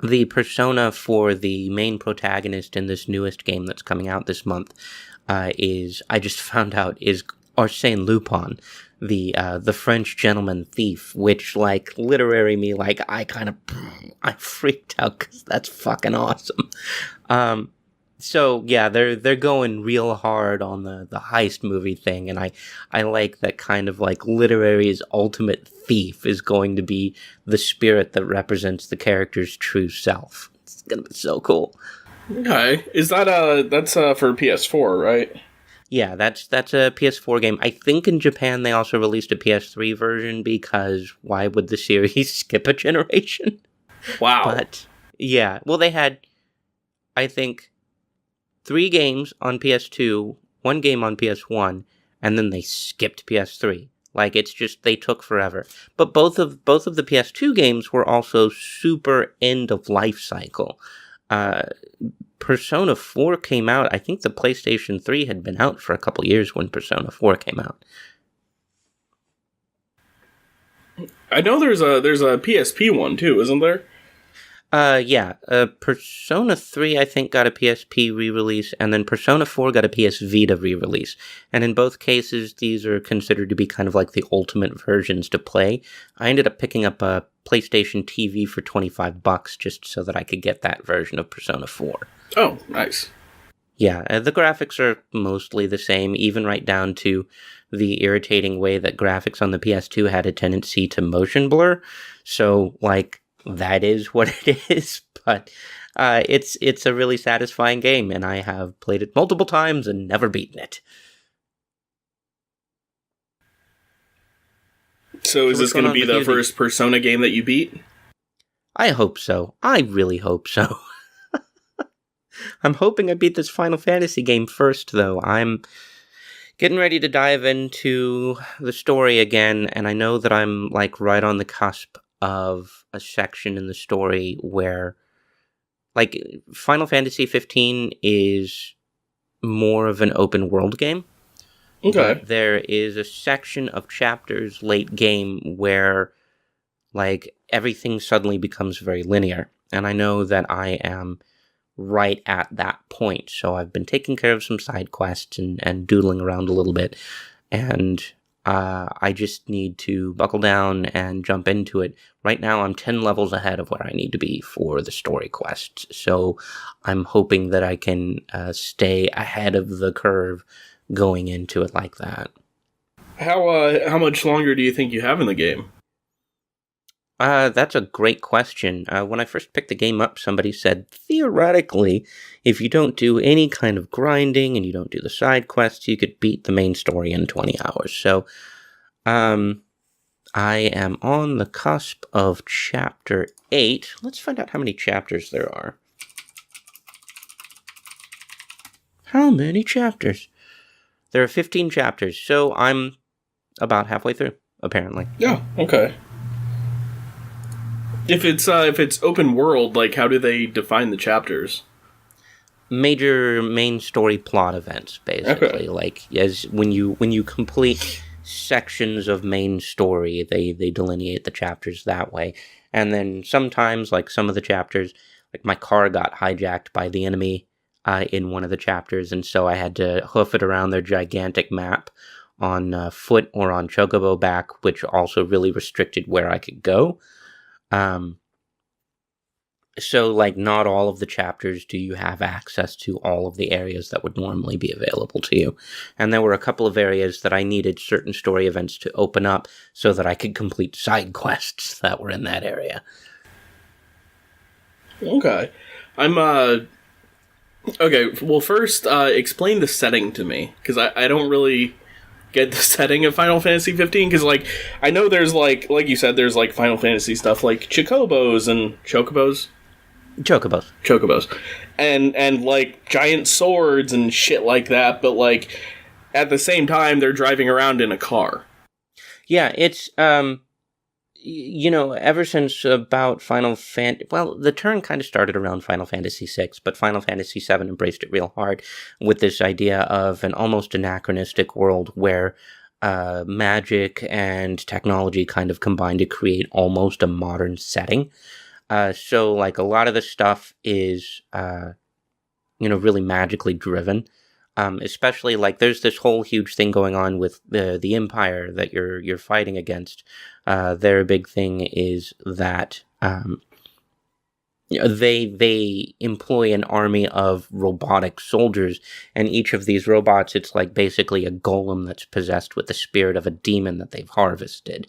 the persona for the main protagonist in this newest game that's coming out this month is Arsène Lupin, the French gentleman thief, which, like, literary me, like, I freaked out because that's fucking awesome. So yeah, they're going real hard on the heist movie thing, and I like that kind of like literary's ultimate thief is going to be the spirit that represents the character's true self. It's gonna be so cool. Okay, is that that's for PS4, right? Yeah, that's a PS4 game. I think in Japan they also released a PS3 version because why would the series skip a generation? Wow. But yeah, well they had I think 3 games on PS2, 1 game on PS1, and then they skipped PS3. Like it's just they took forever. But both of the PS2 games were also super end of life cycle. Uh, Persona 4 came out. I think the PlayStation 3 had been out for a couple years when Persona 4 came out. I know there's a PSP one too, isn't there? Yeah. Persona 3, I think, got a PSP re-release, and then Persona 4 got a PS Vita re-release. And in both cases, these are considered to be kind of like the ultimate versions to play. I ended up picking up a PlayStation TV for $25 just so that I could get that version of Persona 4. Oh, nice. Yeah, the graphics are mostly the same, even right down to the irritating way that graphics on the PS2 had a tendency to motion blur. So, like, that is what it is, but it's a really satisfying game, and I have played it multiple times and never beaten it. So is this going to be the first Persona game that you beat? I hope so. I really hope so. I'm hoping I beat this Final Fantasy game first, though. I'm getting ready to dive into the story again, and I know that I'm like right on the cusp of a section in the story where, like, Final Fantasy 15 is more of an open world game. Okay. But there is a section of chapters late game where, like, everything suddenly becomes very linear. And I know that I am right at that point. So I've been taking care of some side quests and doodling around a little bit. And I just need to buckle down and jump into it. Right now, I'm 10 levels ahead of where I need to be for the story quests. So I'm hoping that I can stay ahead of the curve going into it like that. How much longer do you think you have in the game? That's a great question. When I first picked the game up, somebody said, theoretically, if you don't do any kind of grinding and you don't do the side quests, you could beat the main story in 20 hours. So, I am on the cusp of Chapter 8. Let's find out how many chapters there are. How many chapters? There are 15 chapters, so I'm about halfway through, apparently. Yeah, okay. If it's open world, like, how do they define the chapters? Major main story plot events, basically. Okay. Like, as when you complete sections of main story, they delineate the chapters that way. And then sometimes, like, some of the chapters, like, my car got hijacked by the enemy in one of the chapters, and so I had to hoof it around their gigantic map on foot or on chocobo back, which also really restricted where I could go. So, like, not all of the chapters do you have access to all of the areas that would normally be available to you. And there were a couple of areas that I needed certain story events to open up so that I could complete side quests that were in that area. Okay. Okay, well, first, explain the setting to me, because I don't really get the setting of Final Fantasy 15, because, like, I know there's, like you said, there's, like, Final Fantasy stuff, like Chocobos, and, like, giant swords and shit like that, but, like, at the same time, they're driving around in a car. Yeah, it's, ever since about Final Fantasy... Well, the turn kind of started around Final Fantasy VI, but Final Fantasy VII embraced it real hard with this idea of an almost anachronistic world where magic and technology kind of combine to create almost a modern setting. So, like, a lot of the stuff is, really magically driven. Especially, like, there's this whole huge thing going on with the Empire that you're fighting against. Their big thing is that they employ an army of robotic soldiers, and each of these robots, it's like basically a golem that's possessed with the spirit of a demon that they've harvested.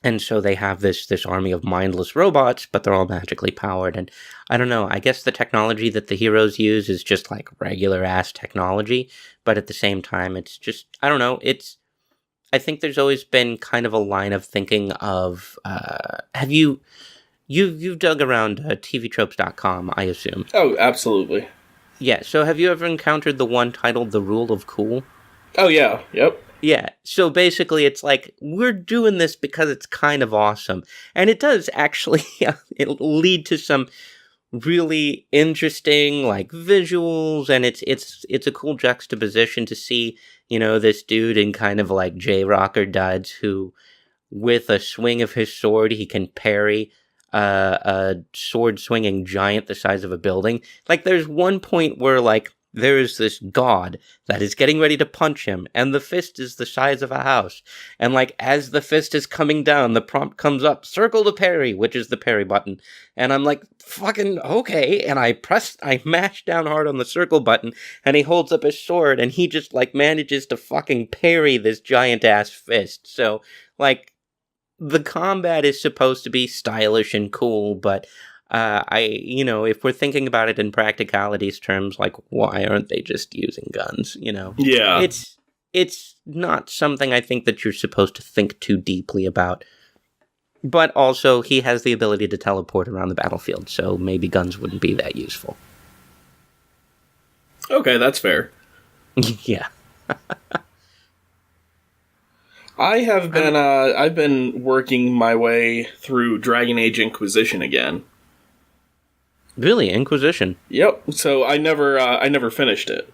And so they have this army of mindless robots, but they're all magically powered. And I don't know, I guess the technology that the heroes use is just like regular ass technology, but at the same time, it's just, I don't know, I think there's always been kind of a line of thinking of, have you've dug around tvtropes.com, I assume. Oh, absolutely. Yeah, so have you ever encountered the one titled The Rule of Cool? Oh, yeah. Yep. Yeah, so basically it's like, we're doing this because it's kind of awesome. And it does actually it'll lead to some really interesting like visuals, and it's a cool juxtaposition to see, this dude in kind of like J-Rocker duds who, with a swing of his sword, he can parry a sword-swinging giant the size of a building. Like, there's one point where, like, there is this god that is getting ready to punch him, and the fist is the size of a house. And, like, as the fist is coming down, the prompt comes up, circle to parry, which is the parry button. And I'm like, fucking okay. And I mash down hard on the circle button, and he holds up his sword, and he just, like, manages to fucking parry this giant-ass fist. So, like, the combat is supposed to be stylish and cool, but if we're thinking about it in practicalities terms, like, why aren't they just using guns? Yeah. It's not something I think that you're supposed to think too deeply about. But also, he has the ability to teleport around the battlefield, so maybe guns wouldn't be that useful. Okay, that's fair. Yeah. I've been working my way through Dragon Age Inquisition again. Really? Inquisition? Yep. So I never finished it.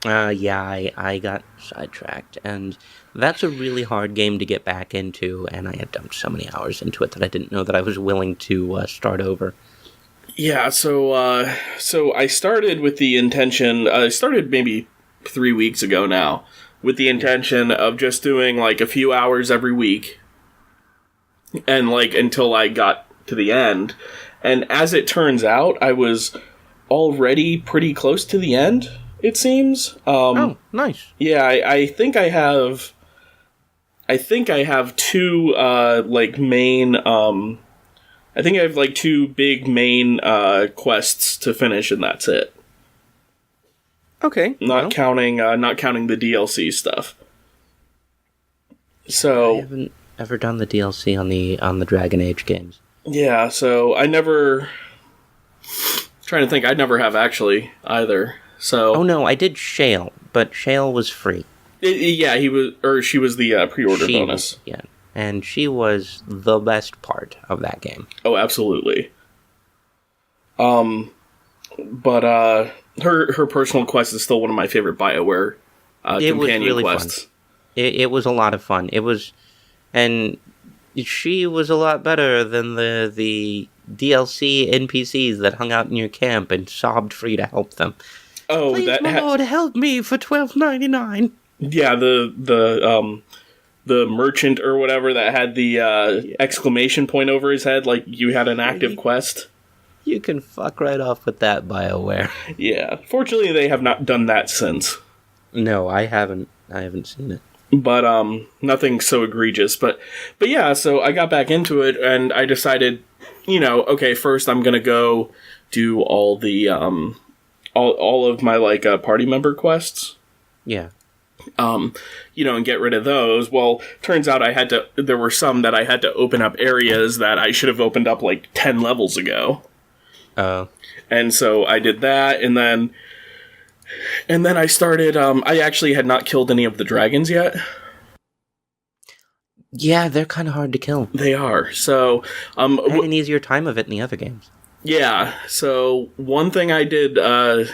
Yeah, I got sidetracked, and that's a really hard game to get back into, and I had dumped so many hours into it that I didn't know that I was willing to start over. Yeah, so I started with the intention, I started maybe 3 weeks ago now, with the intention of just doing, like, a few hours every week, and, like, until I got to the end. And as it turns out, I was already pretty close to the end, it seems. Oh, nice. Yeah, I think I have two, like, main, I think I have, like, two big main, quests to finish, and that's it. Okay. Not counting the DLC stuff. So I haven't ever done the DLC on the Dragon Age games. Yeah, so I never... trying to think, I never have actually, either. So... Oh no, I did Shale, but Shale was free. She was the pre-order bonus. Yeah, and she was the best part of that game. Oh, absolutely. But her personal quest is still one of my favorite BioWare companion quests. Fun. It was a lot of fun. It was, and she was a lot better than the DLC NPCs that hung out in your camp and sobbed for you to help them. Oh, please, my lord, help me for $12.99. Yeah, the merchant or whatever that had the exclamation point over his head, like you had an active quest. You can fuck right off with that, BioWare. Yeah. Fortunately, they have not done that since. No, I haven't seen it. But nothing so egregious. But yeah, so I got back into it, and I decided, okay, first I'm gonna go do all the all of my like party member quests. Yeah. And get rid of those. Well, turns out there were some that I had to open up areas that I should have opened up like 10 levels ago. And so I did that, and then I started, I actually had not killed any of the dragons yet. Yeah, they're kind of hard to kill. They are, so... I had an easier time of it in the other games. Yeah, so one thing I did, I'd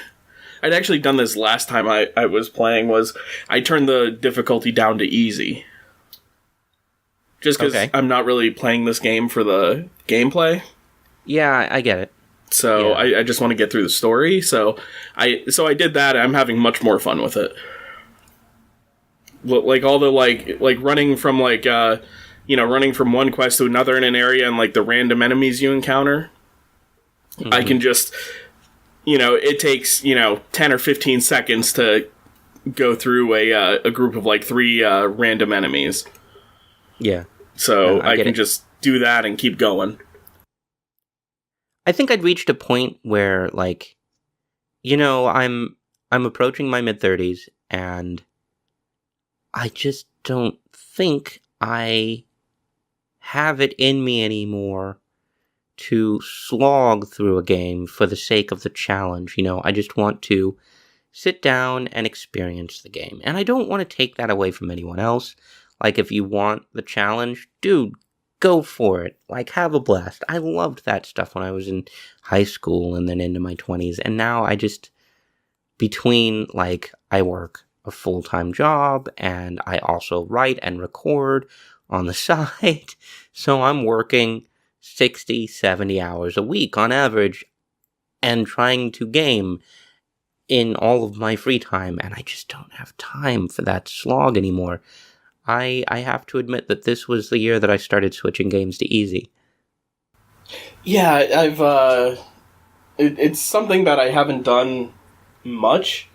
actually done this last time I was playing, was I turned the difficulty down to easy. Just because I'm not really playing this game for the gameplay. Yeah, I get it. So yeah. I just want to get through the story. So I did that. I'm having much more fun with it. Like all the like running from running from one quest to another in an area, and like the random enemies you encounter. Mm-hmm. I can just it takes 10 or 15 seconds to go through a group of like 3 random enemies. Yeah. So No, I I get can it. just do that and keep going. I think I'd reached a point where, like, I'm approaching my mid-30s, and I just don't think I have it in me anymore to slog through a game for the sake of the challenge. I just want to sit down and experience the game. And I don't want to take that away from anyone else. Like, if you want the challenge, dude, go for it. Like, have a blast. I loved that stuff when I was in high school and then into my 20s. And now between, like, I work a full-time job and I also write and record on the side. So I'm working 60, 70 hours a week on average and trying to game in all of my free time, and I just don't have time for that slog anymore. I have to admit that this was the year that I started switching games to easy. Yeah, it's something that I haven't done much,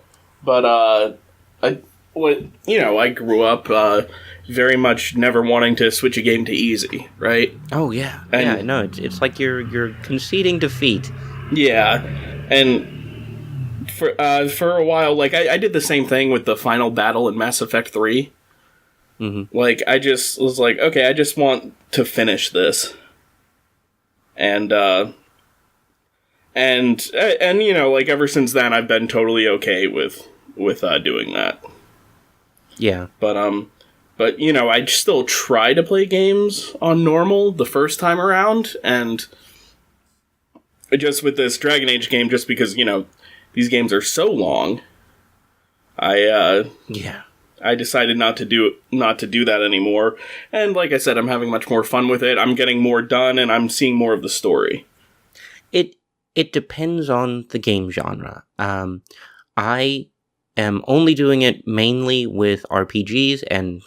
but I grew up very much never wanting to switch a game to easy, right? Oh yeah, And yeah. No, it's like you're conceding defeat. yeah, and for a while, like I did the same thing with the final battle in Mass Effect 3. Mm-hmm. Like I just was like, okay, I just want to finish this, and like ever since then, I've been totally okay with doing that. Yeah, But I still try to play games on normal the first time around, and just with this Dragon Age game, just because these games are so long, yeah. I decided not to do that anymore. And like I said, I'm having much more fun with it. I'm getting more done, and I'm seeing more of the story. It depends on the game genre. I am only doing it mainly with RPGs, and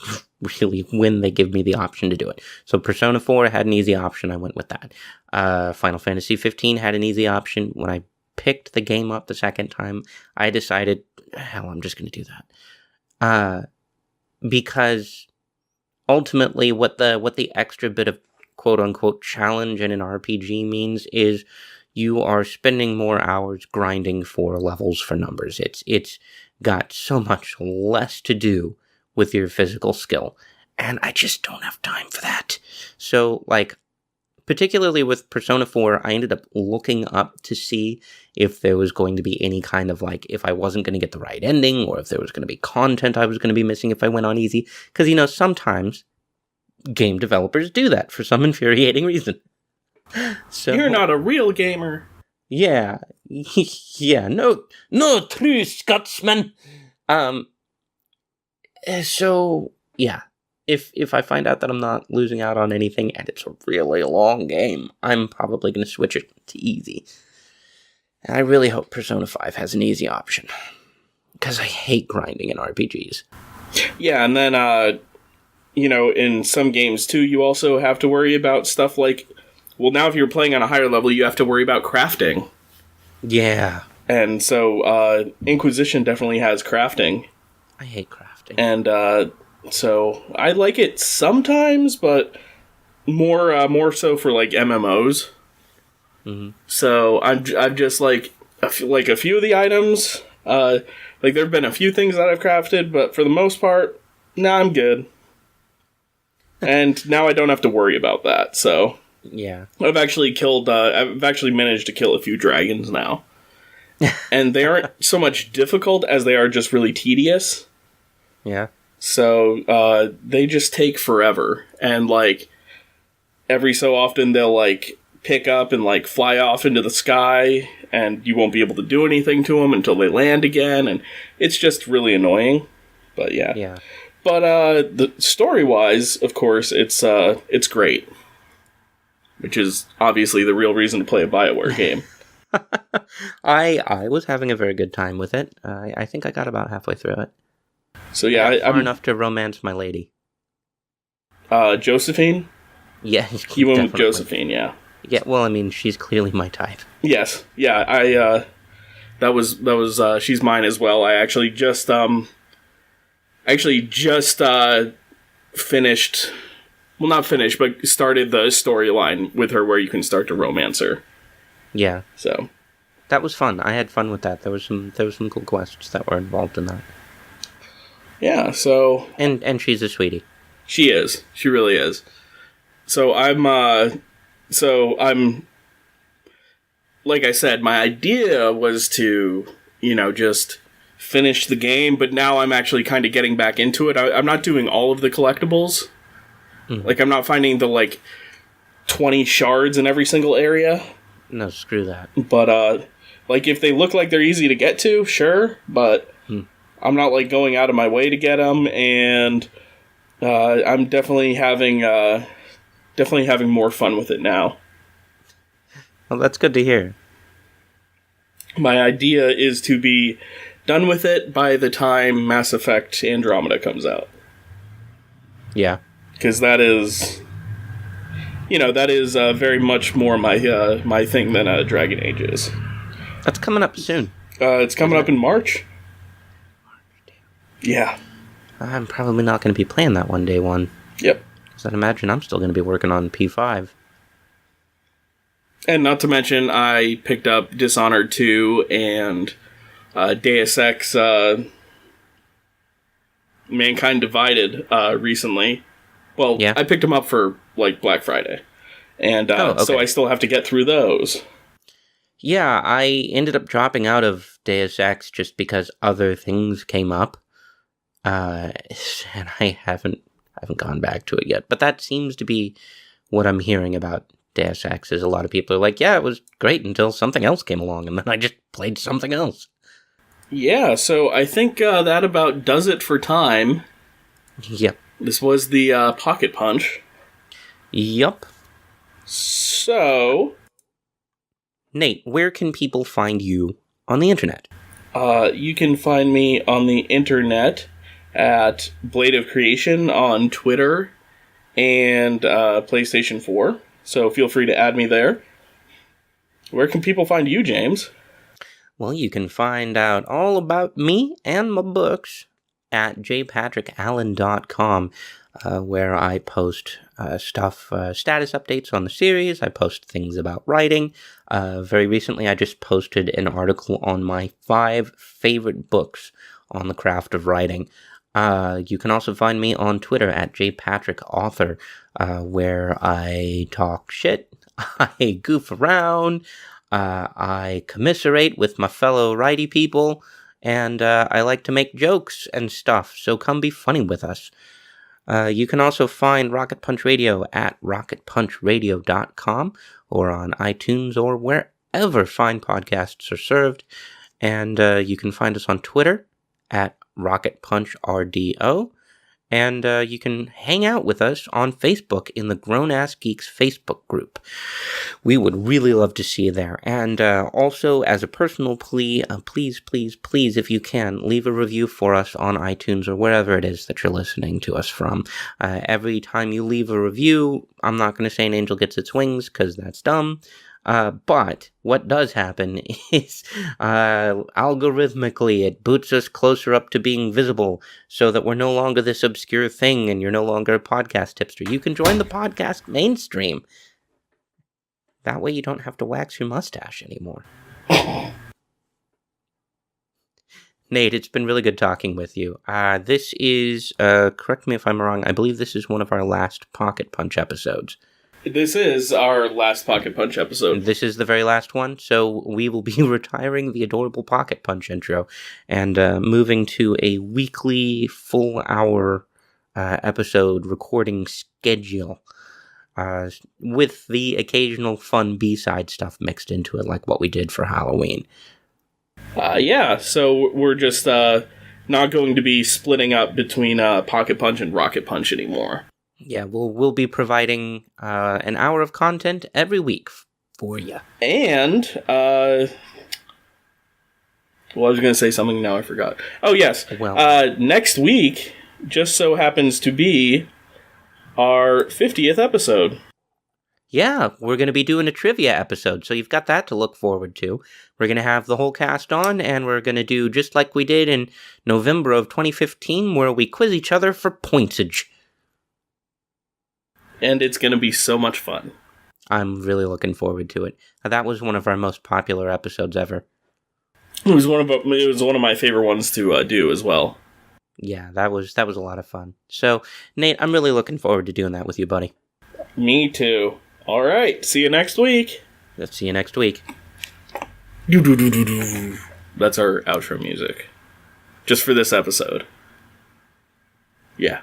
really when they give me the option to do it. So Persona 4 had an easy option, I went with that. Final Fantasy 15 had an easy option. When I picked the game up the second time, I decided, hell, I'm just going to do that. Because ultimately what the extra bit of quote-unquote challenge in an RPG means is you are spending more hours grinding for levels for numbers. It's got so much less to do with your physical skill, and I just don't have time for that. So, like, particularly with Persona 4, I ended up looking up to see if there was going to be any kind of, like, if I wasn't going to get the right ending, or if there was going to be content I was going to be missing if I went on easy. Because, sometimes game developers do that for some infuriating reason. So You're not a real gamer. yeah, yeah, no true Scotsman. So yeah, if I find out that I'm not losing out on anything and it's a really long game, I'm probably going to switch it to easy. And I really hope Persona 5 has an easy option, because I hate grinding in RPGs. Yeah, and then in some games too, you also have to worry about stuff like, well, now if you're playing on a higher level, you have to worry about crafting. Yeah. And so Inquisition definitely has crafting. I hate crafting. And so I like it sometimes, but more so for like MMOs. Mm-hmm. So I'm just like a few of the items. Like there have been a few things that I've crafted, but for the most part, nah, I'm good. And now I don't have to worry about that. So Yeah. I've actually managed to kill a few dragons now. And they aren't so much difficult as they are just really tedious. Yeah. So they just take forever. And like every so often they'll like pick up and like fly off into the sky, and you won't be able to do anything to them until they land again, and it's just really annoying. But yeah. Yeah. But the story-wise, of course, it's great. Which is obviously the real reason to play a BioWare game. I was having a very good time with it. I think I got about halfway through it. So yeah, Far enough to romance my lady. Josephine? Yeah, You went with definitely. Josephine, yeah. Yeah, well, I mean, she's clearly my type. Yes, yeah. That was she's mine as well. I actually just finished well, not finished, but started the storyline with her where you can start to romance her. Yeah. So That was fun. I had fun with that. There was some cool quests that were involved in that. yeah, so And she's a sweetie. she is. She really is. So I'm like I said, my idea was to, just finish the game, but now I'm actually kind of getting back into it. I'm not doing all of the collectibles. Mm. Like, I'm not finding the, 20 shards in every single area. No, screw that. But, if they look like they're easy to get to, sure, but I'm not, going out of my way to get them, and I'm definitely having more fun with it now. Well, that's good to hear. My idea is to be done with it by the time Mass Effect Andromeda comes out. Yeah. Because that is... very much more my thing than Dragon Age is. That's coming up soon. It's coming up in March. Yeah. I'm probably not going to be playing that one day one. Yep. Because I'd imagine I'm still going to be working on P5. And not to mention, I picked up Dishonored 2 and Deus Ex Mankind Divided recently. Well, yeah. I picked them up for, Black Friday. And okay. so I still have to get through those. Yeah, I ended up dropping out of Deus Ex just because other things came up. And I haven't gone back to it yet. But that seems to be what I'm hearing about Deus Ex, is a lot of people are like, yeah, it was great until something else came along, and then I just played something else. Yeah, so I think that about does it for time. Yep. This was the Pocket Punch. Yup. So... Nate, where can people find you on the internet? You can find me on the internet at Blade of Creation on Twitter and PlayStation 4. So feel free to add me there. Where can people find you, James? Well, you can find out all about me and my books at jpatrickallen.com, where I post status updates on the series. I post things about writing. Very recently, I just posted an article on my 5 favorite books on the craft of writing. You can also find me on Twitter at jpatrickauthor, where I talk shit, I goof around, I commiserate with my fellow righty people, and I like to make jokes and stuff, so come be funny with us. You can also find Rocket Punch Radio at rocketpunchradio.com or on iTunes or wherever fine podcasts are served. And you can find us on Twitter at RocketPunchRDO. And you can hang out with us on Facebook in the Grown Ass Geeks Facebook group. We would really love to see you there. And also, as a personal plea, please, please, please, if you can, leave a review for us on iTunes or wherever it is that you're listening to us from. Every time you leave a review, I'm not going to say an angel gets its wings, because that's dumb. But what does happen is, algorithmically, it boots us closer up to being visible so that we're no longer this obscure thing and you're no longer a podcast tipster. You can join the podcast mainstream. That way you don't have to wax your mustache anymore. Nate, it's been really good talking with you. This is, correct me if I'm wrong, I believe this is one of our last Pocket Punch episodes. This is our last Pocket Punch episode. This is the very last one, so we will be retiring the adorable Pocket Punch intro and moving to a weekly full-hour episode recording schedule with the occasional fun B-side stuff mixed into it, like what we did for Halloween. Yeah, so we're just not going to be splitting up between Pocket Punch and Rocket Punch anymore. Yeah, we'll be providing an hour of content every week for you. And, well, I was going to say something, now I forgot. Oh, yes. Well, next week just so happens to be our 50th episode. Yeah, we're going to be doing a trivia episode, so you've got that to look forward to. We're going to have the whole cast on, and we're going to do just like we did in November of 2015, where we quiz each other for pointage. and it's going to be so much fun. I'm really looking forward to it. That was one of our most popular episodes ever. It was one of my favorite ones to do as well. Yeah, that was a lot of fun. So, Nate, I'm really looking forward to doing that with you, buddy. Me too. All right, see you next week. Let's see you next week. That's our outro music. Just for this episode. Yeah.